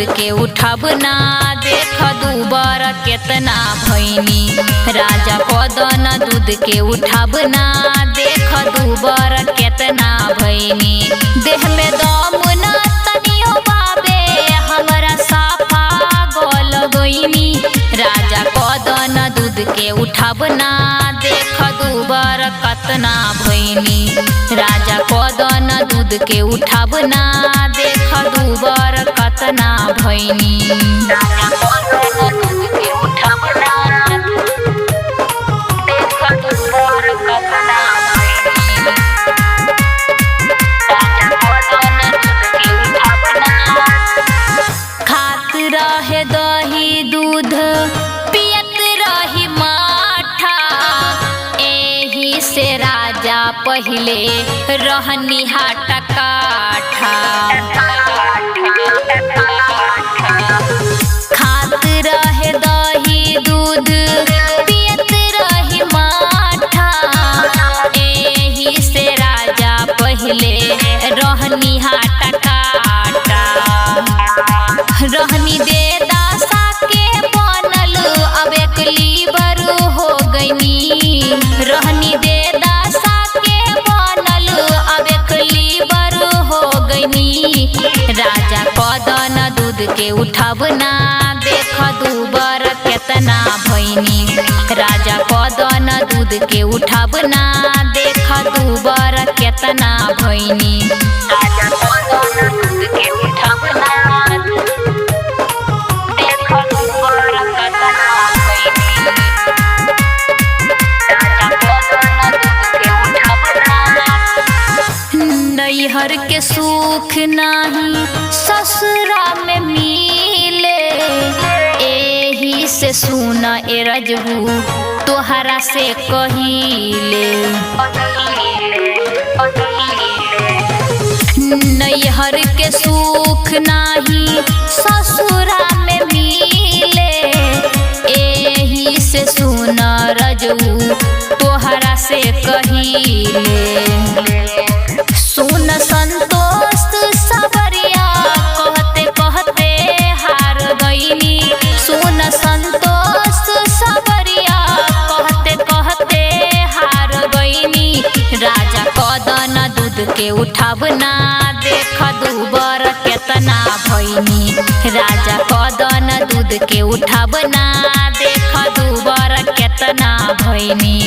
दूध के उठब ना देख दूबर केतना भैनी। राजा कदन दूध के उठब ना देख दूबर केतना भैनी। देह में दम ना तनियो बाबे हमरा साफा गोल गईनी। राजा कदन दूध के उठब ना देख दूबर कतना भैनी। राजा कदन दूध के उठब ना देख दूबर कतना भैनी। राजा कदन दूध के उठब ना देख दूबर कतना भैनी। राजा कदन दूध के उठब ना खात रहे दही दूध पियत रही माठा। एही से राजा पहिले रहनी हाट काठा। खात रहे दही दूध पियत रही माठा। एही से राजा पहिले रहनी हाट काठा। रहनी दे दासा के बनल अब एक लीवर हो गईनी। रहनी दे दासा के बनल अब एक लीवर हो गईनी। राजा कदन दूध के उठब ना देख दूबर केतना भैनी। राजा कदन दूध के उठब ना देख दूबर केतना भैनी। राजा कदन दूध के उठब ना देख दूबर केतना भैनी। राजा कदन दूध के उठब ना नैहर के सुख नाही ससुरा में मिले। एही से सुन ए रजबू तोहरा से कहिले। नैहर के सुख नाही ससुरा में मिले। एही से सुन रजबू तोहरा से कहिले। सुन संतोष सबरिया कहते कहते हार गईनी। सुन संतोष सबरिया कहते कहते हार गईनी। राजा कदन दूध के उठब ना देख दूबर केतना भैनी। राजा कदन दूध के उठब ना देख दूबर केतना भैनी।